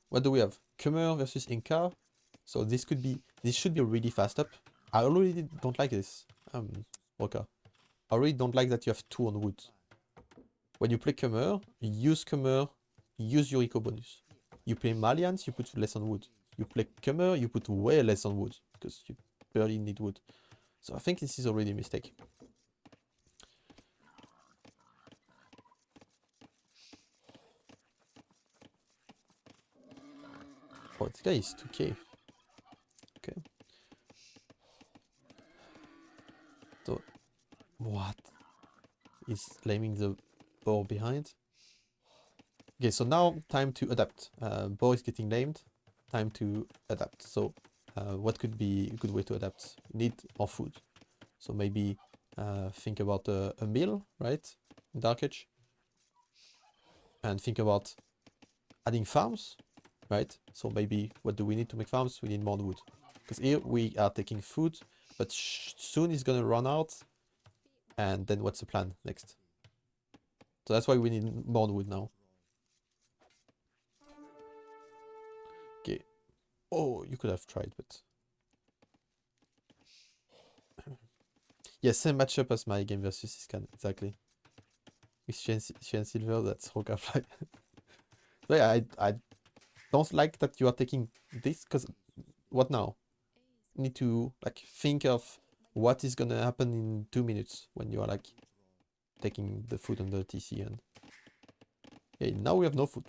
What do we have? Khmer versus Inca. So this should be a really fast up. I already don't like this. Okay. I really don't like that you have 2 on wood. When you play Khmer, use your eco bonus. You play Malians, you put less on wood. You play Khmer, you put way less on wood, because you barely need wood. So I think this is already a mistake. Oh, this guy is 2k. Okay. So, what? He's blaming the boar behind. Okay, so now time to adapt. Boar is getting named. Time to adapt. So, what could be a good way to adapt? Need more food. So maybe think about a meal, right? In Dark Age. And think about adding farms, right? So maybe what do we need to make farms? We need more wood. Because here we are taking food, but soon it's gonna run out. And then what's the plan next? So that's why we need more wood now. Okay. Oh, you could have tried, but... yeah, same matchup as my game versus Scan, exactly. With Shen Silver, that's Rockafly. So yeah, I don't like that you are taking this, because what now? You need to like think of what is gonna happen in 2 minutes when you are like taking the food on the TC, and okay, now we have no food.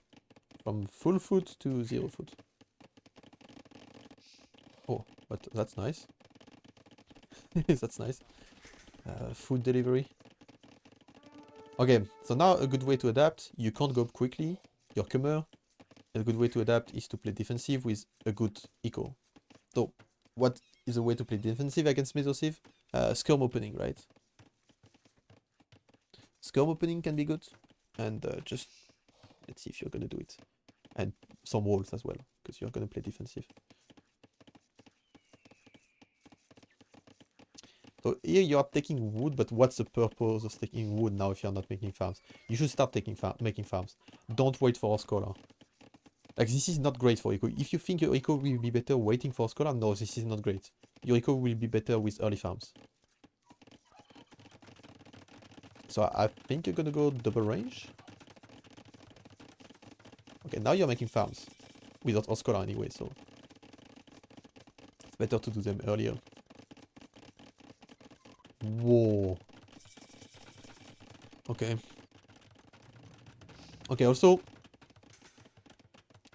From full food to 0 food. Oh, but that's nice. That's nice. Food delivery. Okay, so now a good way to adapt. You can't go quickly. Your Khmer. A good way to adapt is to play defensive with a good eco. So, what is a way to play defensive against Mesosive? Skirm opening, right? Skirm opening can be good. And just let's see if you're gonna do it. And some walls as well, because you're gonna play defensive. So here you are taking wood, but what's the purpose of taking wood now if you're not making farms? You should start making farms. Don't wait for a scholar. Like, this is not great for eco. If you think your eco will be better waiting for a scholar, no, this is not great. Your eco will be better with early farms. So I think you're gonna go double range. Okay, now you're making farms. Without a scholar anyway, so... it's better to do them earlier. Whoa. Okay. Okay, also...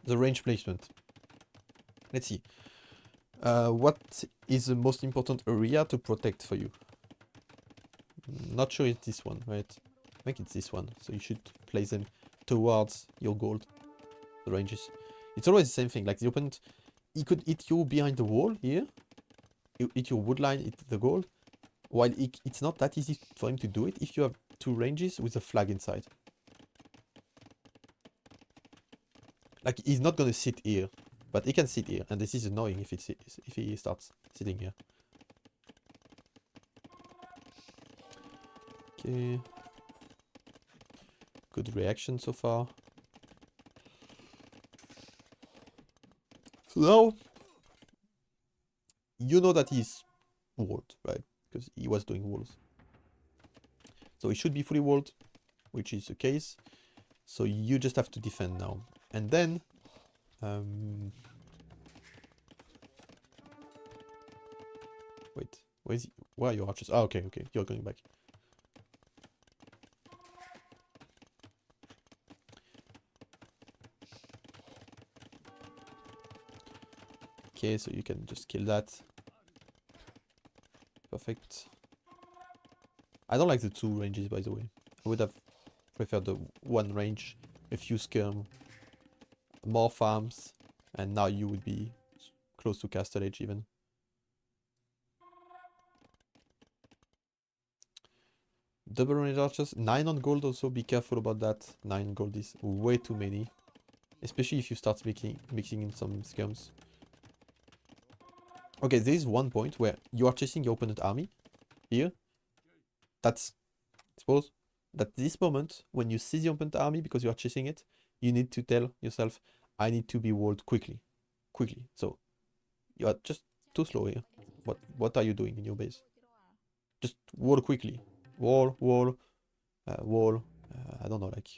the range placement. Let's see. What is the most important area to protect for you? Not sure it's this one, right? I think it's this one. So you should place them towards your gold. The ranges. It's always the same thing. Like the opponent, he could hit you behind the wall here. Hit your wood line, hit the gold. While it's not that easy for him to do it if you have 2 ranges with a flag inside. Like, he's not gonna sit here. But he can sit here. And this is annoying if he starts sitting here. Okay. Good reaction so far. So now, you know that he's walled, right? Because he was doing walls. So he should be fully walled, which is the case. So you just have to defend now. And then... wait, where is he? Where are your archers? Oh, okay, okay, you're going back. Okay, so you can just kill that. Perfect. I don't like the 2 ranges, by the way. I would have preferred the 1 range, a few skirm, more farms, and now you would be close to Castle Age even. Double range archers, 9 on gold also, be careful about that. 9 gold is way too many. Especially if you start mixing in some skirms. Okay, there is one point where you are chasing your opponent army. Here. That's, suppose, that this moment, when you see the opponent army because you are chasing it, you need to tell yourself, I need to be walled quickly. So you are just too slow here. What are you doing in your base? Just wall quickly. Wall, wall, wall. I don't know, like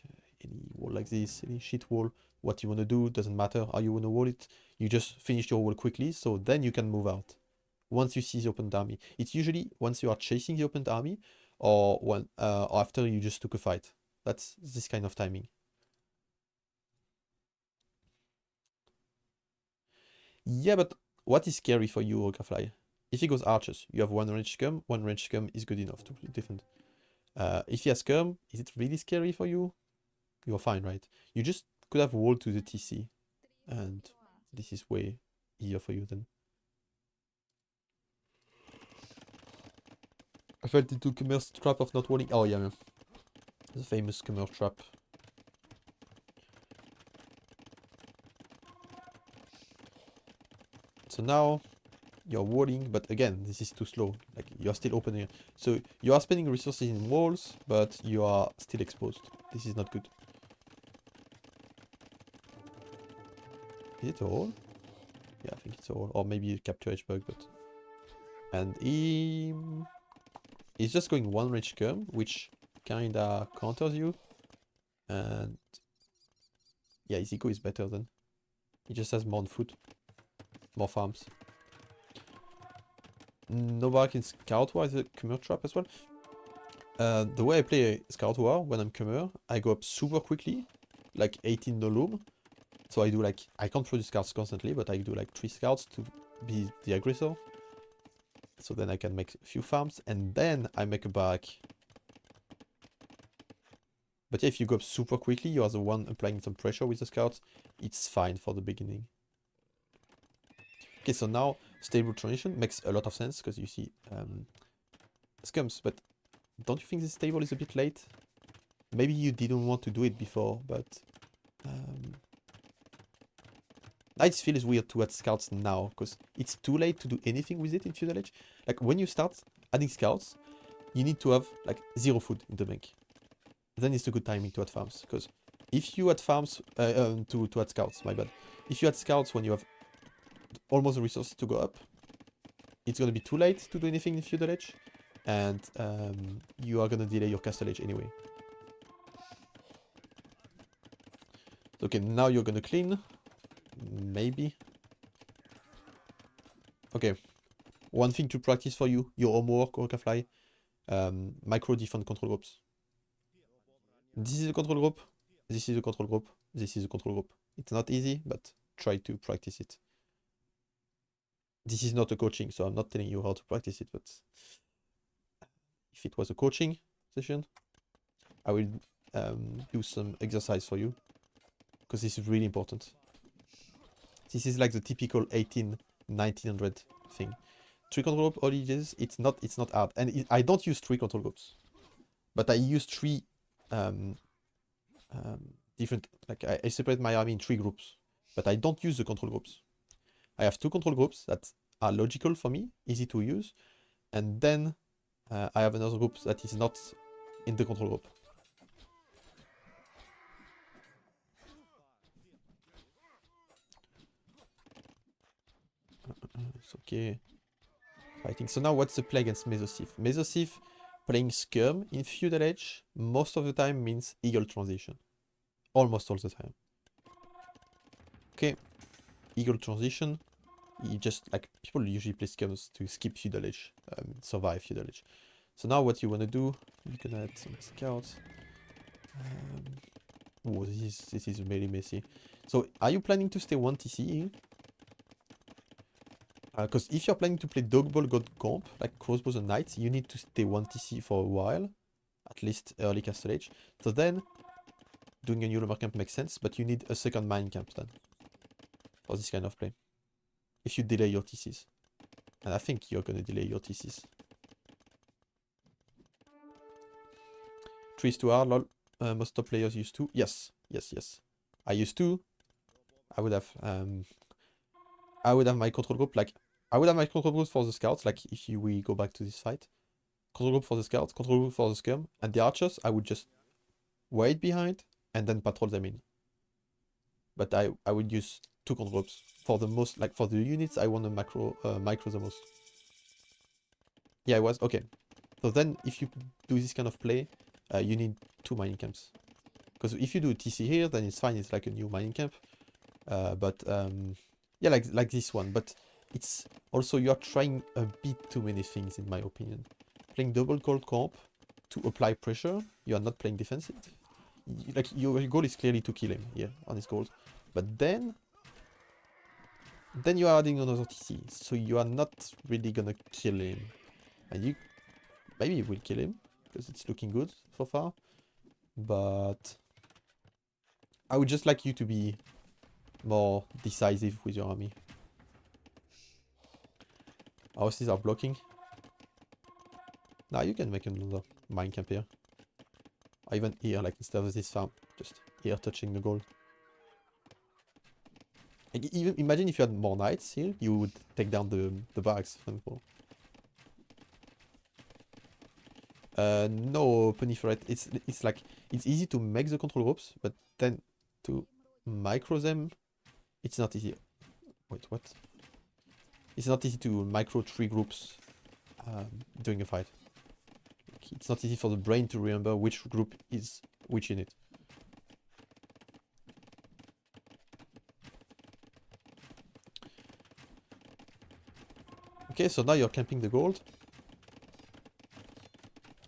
any wall like this, any shit wall. What you want to do doesn't matter how you want to wall it. You just finish your wall quickly, so then you can move out. Once you see the open army, it's usually once you are chasing the open army, or when after you just took a fight. That's this kind of timing. Yeah, but what is scary for you, Ogafly? If he goes archers, you have one range scum. One range scum is good enough to defend. If he has skirm, is it really scary for you? You're fine, right? You just could have walled to the TC, and this is way easier for you then. I felt into commerce trap of not walling. Oh yeah, man. The famous commerce trap. So now you're walling, but again, this is too slow. Like you're still open here. So you are spending resources in walls, but you are still exposed. This is not good. Is it all? Yeah, I think it's all. Or maybe you capture H-bug, but... And he's just going one range skirm, which kinda counters you. And... yeah, his eco is better then. He just has more on foot. More farms. Novak in Scout War is a Khmer trap as well. The way I play Scout War, when I'm Khmer, I go up super quickly. Like 18 no loom. So I do like, I can't produce scouts constantly, but I do like 3 scouts to be the aggressor. So then I can make a few farms, and then I make a barrack. But yeah, if you go up super quickly, you are the one applying some pressure with the scouts. It's fine for the beginning. Okay, so now stable transition makes a lot of sense, because you see scums, but don't you think this stable is a bit late? Maybe you didn't want to do it before, but... I just feel it's weird to add scouts now, because it's too late to do anything with it in Feudal Age. Like, when you start adding scouts, you need to have, like, 0 food in the bank. Then it's a good timing to add farms, because if you add farms, to add scouts, my bad. If you add scouts when you have almost the resources to go up, it's gonna be too late to do anything in Feudal Age, and you are gonna delay your Castle Age anyway. Okay, now you're gonna clean. Maybe. Okay. One thing to practice for you, your homework, Orcafly. Micro defend control groups. This is a control group. This is a control group. This is a control group. It's not easy, but try to practice it. This is not a coaching, so I'm not telling you how to practice it, but if it was a coaching session, I will do some exercise for you, because this is really important. This is like the typical 1900 thing. 3 control group, all it is, it's not hard. And I don't use 3 control groups, but I use 3 different, like I separate my army in 3 groups, but I don't use the control groups. I have 2 control groups that are logical for me, easy to use, and then I have another group that is not in the control group. It's okay. Fighting. So now what's the play against Mesosif? Mesosif playing Skirm in Feudal Age most of the time means Eagle Transition. Almost all the time. Okay, Eagle Transition. You just, like, people usually play Skirms to skip Feudal Age, survive Feudal Age. So now what you want to do, you can add some scouts. Oh, this is really messy. So are you planning to stay 1 TC here? Because if you're planning to play Dog Ball God Comp, like Crossbows and Knights, you need to stay 1 TC for a while. At least early Castle Age. So then, doing a new Lumber Camp makes sense, but you need a second Mine Camp then. For this kind of play. If you delay your TCs. And I think you're gonna delay your TCs. 3 is too hard, lol. Most top players use 2. Yes, yes, yes. I use 2. I would have my control group, like, I would have my control group for the scouts, like, if we go back to this fight. Control group for the scouts, control group for the skirm, and the archers, I would just wait behind, and then patrol them in. but I would use 2 control ropes. For the most, like for the units, I want to micro the most. Yeah, it was, okay. So then if you do this kind of play, you need 2 mining camps. Because if you do TC here, then it's fine, it's like a new mining camp. Yeah, like this one, but it's also, you're trying a bit too many things in my opinion. Playing double gold comp to apply pressure, you are not playing defensive. Like your goal is clearly to kill him here on his gold, but then you are adding another TC, so you are not really gonna kill him, and you maybe you will kill him because it's looking good so far, but I would just like you to be more decisive with your army. Houses are blocking. Now you can make another mine camp here. Or even here, like instead of this farm, just here touching the gold. Like, even imagine if you had more knights here, you would take down the barracks, for example. No, Penny Ferret. It's like it's easy to make the control ropes, but then to micro them, it's not easy. Wait, what? It's not easy to micro 3 groups during a fight. Like, it's not easy for the brain to remember which group is which unit. Okay, so now you're camping the gold.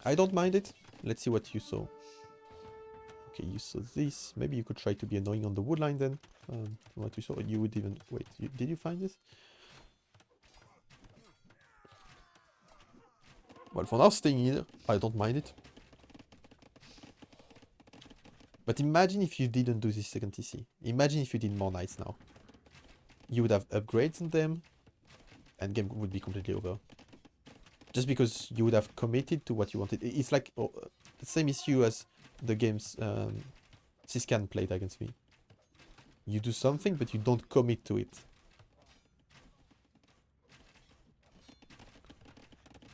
I don't mind it. Let's see what you saw. Okay, you saw this. Maybe you could try to be annoying on the wood line then. What you saw, you would even... Wait, did you find this? Well, for now, staying here, I don't mind it. But imagine if you didn't do this second TC. Imagine if you did more knights now. You would have upgrades on them, and game would be completely over. Just because you would have committed to what you wanted. It's like the same issue as the games Siscan played against me. You do something, but you don't commit to it.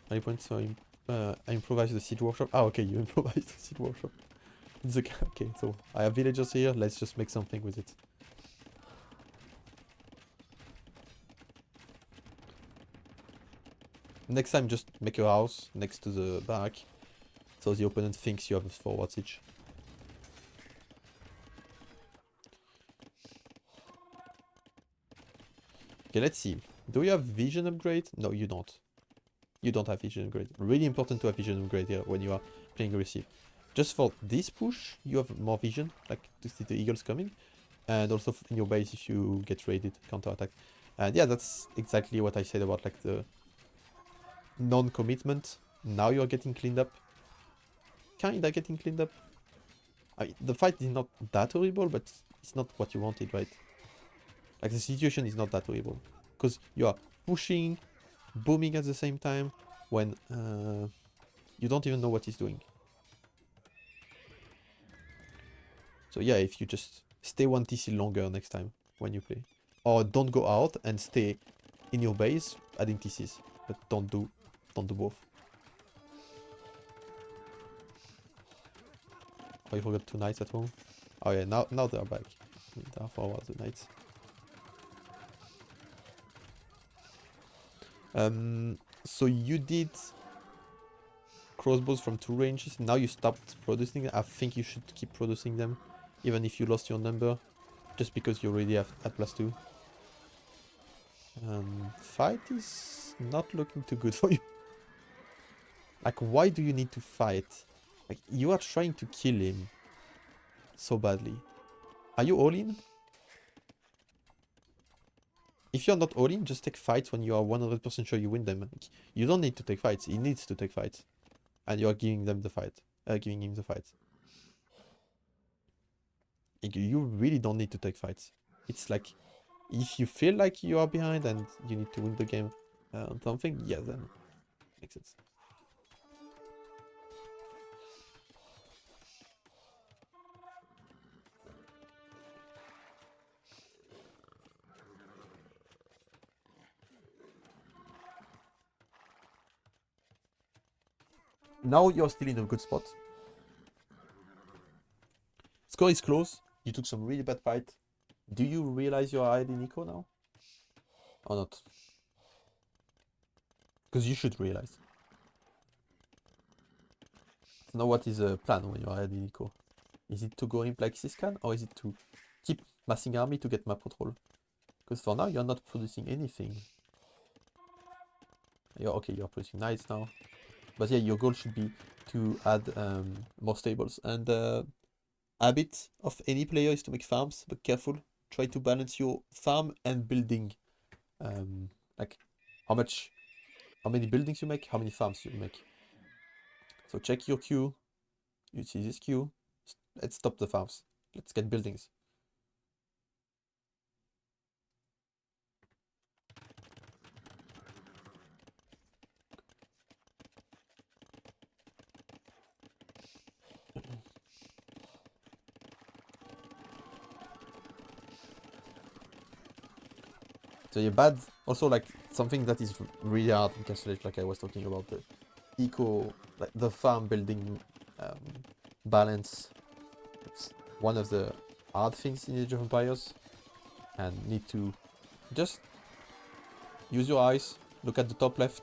Any points? So I improvised the siege workshop. Ah, okay, you improvised the siege workshop. It's okay. Okay, so I have villagers here. Let's just make something with it. Next time, just make a house next to the barrack, so the opponent thinks you have a forward siege. Okay, let's see. Do you have vision upgrade? No, you don't. You don't have vision upgrade. Really important to have vision upgrade here when you are playing aggressive. Just for this push, you have more vision, like to see the eagles coming. And also in your base if you get raided, counter-attack. And yeah, that's exactly what I said about like the non-commitment. Now you're getting cleaned up. Kinda getting cleaned up. I mean, the fight is not that horrible, but it's not what you wanted, right? Like the situation is not that horrible. Because you are pushing, booming at the same time, when you don't even know what he's doing. So yeah, if you just stay 1 TC longer next time when you play. Or don't go out and stay in your base adding TCs. But don't do both. Oh, you forgot 2 knights at home? Oh yeah, now they're back. They are forward, the knights. So you did crossbows from 2 ranges. Now you stopped producing them. I think you should keep producing them, even if you lost your number, just because you already have at +2. Fight is not looking too good for you. Like, why do you need to fight? Like, you are trying to kill him so badly. Are you all in? If you're not all in, just take fights when you are 100% sure you win them. Like, you don't need to take fights. He needs to take fights. And you're giving them the fight. Giving him the fight. Like, you really don't need to take fights. It's like, if you feel like you are behind and you need to win the game on something, yeah, then makes sense. Now you're still in a good spot. Score is close. You took some really bad fight. Do you realize you're hiding Nico now? Or not? Because you should realize. So now what is the plan when you're hiding Nico? Is it to go in like Siscan, or is it to keep massing army to get map control? Because for now you're not producing anything. You're producing knights now. But yeah, your goal should be to add more stables. And habit of any player is to make farms, but careful. Try to balance your farm and building. Like how many buildings you make, how many farms you make. So check your queue. You see this queue. Let's stop the farms. Let's get buildings. So you're bad. Also, like something that is really hard in Castle, like I was talking about, the eco, like the farm building balance. It's one of the hard things in Age of Empires, and need to just use your eyes, look at the top left,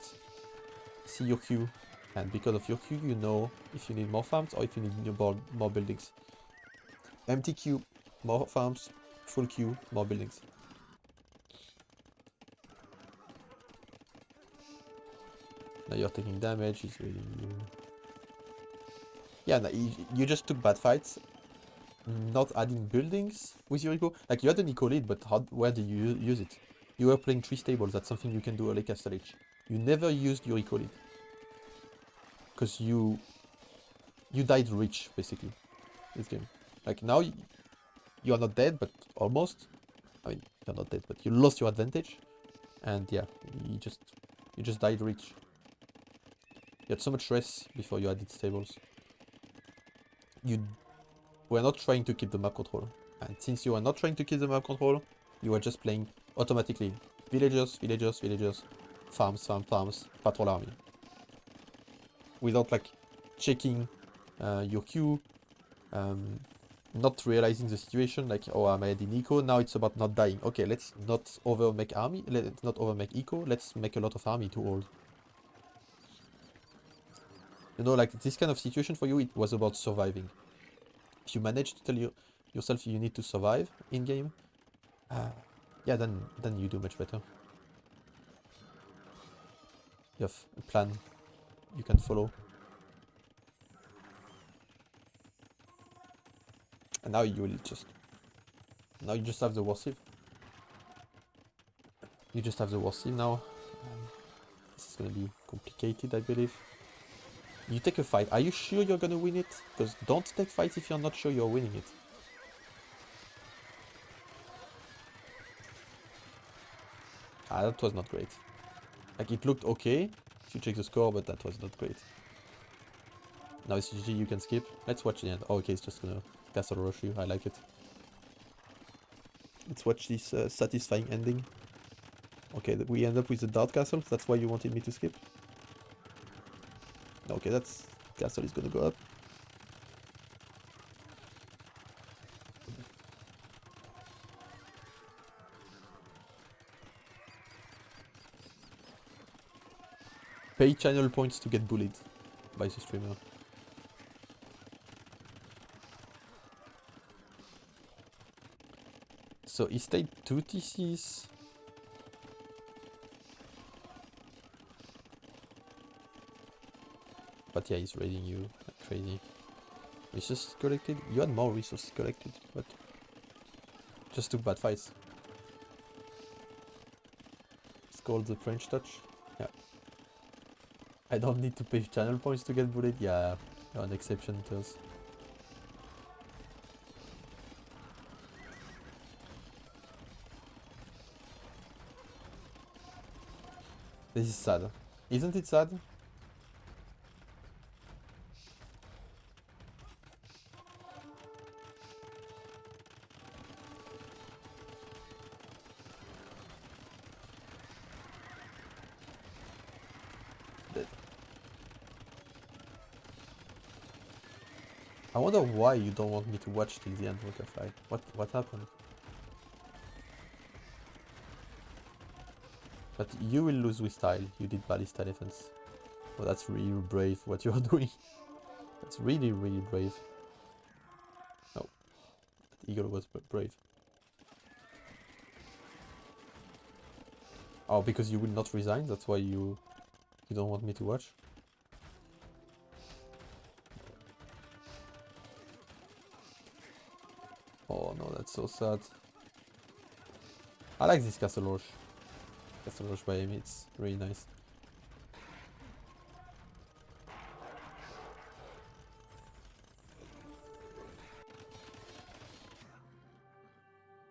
see your queue, and because of your queue, you know if you need more farms or if you need more buildings. Empty queue, more farms. Full queue, more buildings. Now you're taking damage, he's reading you. Yeah, no, you just took bad fights. Not adding buildings with your eco. Like you had an eco lead, but where did you use it? You were playing 3 stables, that's something you can do early Castle Age. You never used your eco lead. Because you died rich, basically, this game. Like now, you are not dead, but almost. I mean, you're not dead, but you lost your advantage. And yeah, you just died rich. You had so much stress before you added stables. You were not trying to keep the map control. And since you are not trying to keep the map control, you are just playing automatically. Villagers, villagers, villagers. Farms, farms, farms. Patrol army. Without like checking your queue. Not realizing the situation, like, oh, I'm adding eco, now it's about not dying. Okay, let's not over make army, let's not over make eco, let's make a lot of army to hold. You know, like this kind of situation for you, it was about surviving. If you manage to tell yourself you need to survive in game, yeah, then you do much better. You have a plan you can follow. And now you just have the war sieve. You just have the war sieve now. This is gonna be complicated, I believe. You take a fight. Are you sure you're gonna win it? Because don't take fights if you're not sure you're winning it. That was not great. Like, it looked okay if you check the score, but that was not great. Now it's GG, you can skip. Let's watch the end. Oh, okay, it's just gonna castle rush you. I like it. Let's watch this satisfying ending. Okay, we end up with the Dart Castle. That's why you wanted me to skip. Okay, that's... Castle is gonna go up. Pay channel points to get bullied by the streamer. So he stayed 2 TCs. But yeah, he's raiding you like crazy. Resources collected? You had more resources collected, but just took bad fights. It's called the French touch. Yeah. I don't need to pay channel points to get bullied. Yeah, you're an exception to us. This is sad. Isn't it sad? I wonder why you don't want me to watch till the end, Waterfly. What happened? But you will lose with style. You did ballista defense. Oh, that's really brave what you're doing. That's really, really brave. Oh, that eagle was brave. Oh, because you will not resign, that's why you don't want me to watch? Oh no, that's so sad. I like this Castle Roche. Castle Roche by him, it's really nice.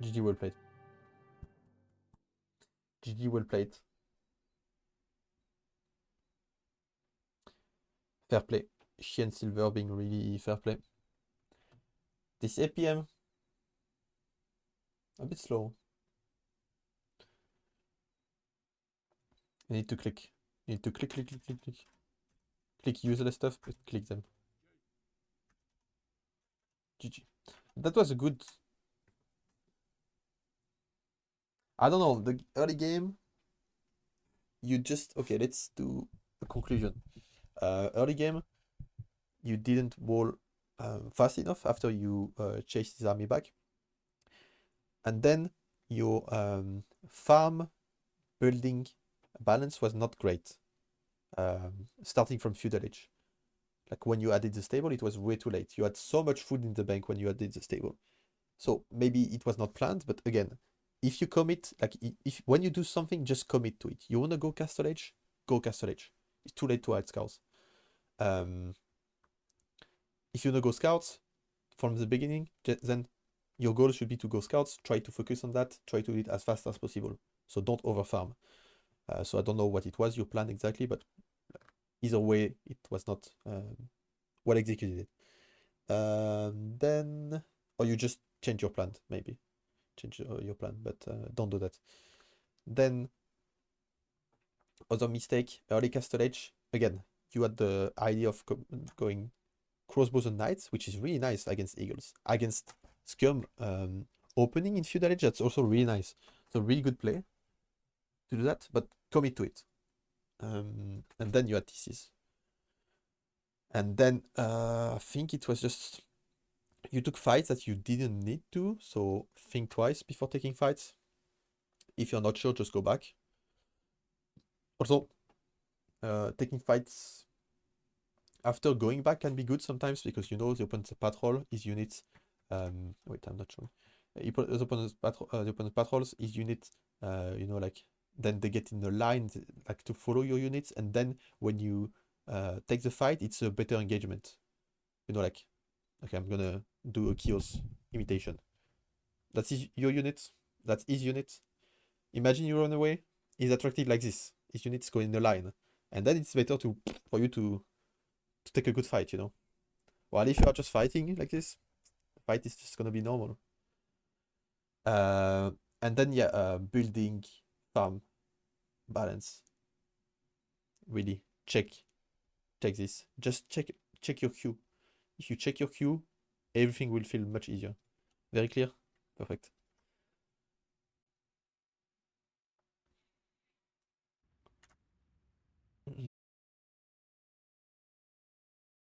GG well played. GG well played. Fair play. Chien Silver being really fair play. This APM, a bit slow. You need to click. You need to click. Click useless stuff, but click them. GG. That was a good... I don't know, the early game, you just... Okay, let's do a conclusion. Early game, you didn't wall fast enough after you chased his army back. And then your farm building balance was not great. Starting from feudal age. Like when you added the stable, it was way too late. You had so much food in the bank when you added the stable. So maybe it was not planned, but again, if you commit, like if when you do something, just commit to it. You wanna go Castle Age? Go Castle Age. It's too late to add scouts. If you wanna go scouts from the beginning, then your goal should be to go scouts. Try to focus on that. Try to do it as fast as possible. So don't overfarm. So I don't know what it was your plan exactly, but either way, it was not well executed. Then, or you just change your plan, maybe. Change your plan, but don't do that. Then, other mistake, early Castle Age. Again, you had the idea of going crossbows and knights, which is really nice against eagles. Against scum opening in feudal age, that's also really nice. So really good play to do that, but commit to it. And then you had thesis. And then I think it was just you took fights that you didn't need to, so think twice before taking fights. If you're not sure, just go back. Also, taking fights after going back can be good sometimes because you know the opponent's patrol, his units. Wait, I'm not sure. The opponent's patrols, his units. You know, like then they get in the line, like to follow your units, and then when you take the fight, it's a better engagement. You know, like okay, I'm gonna do a Kios imitation. That's your unit. That's his unit. Imagine you run away. He's attracted like this. His units go in a line, and then it's better for you to take a good fight. You know. While if you are just fighting like this, the fight is just gonna be normal. And then yeah, building farm balance. Really check this. Just check your queue. If you check your queue, everything will feel much easier. Very clear? Perfect.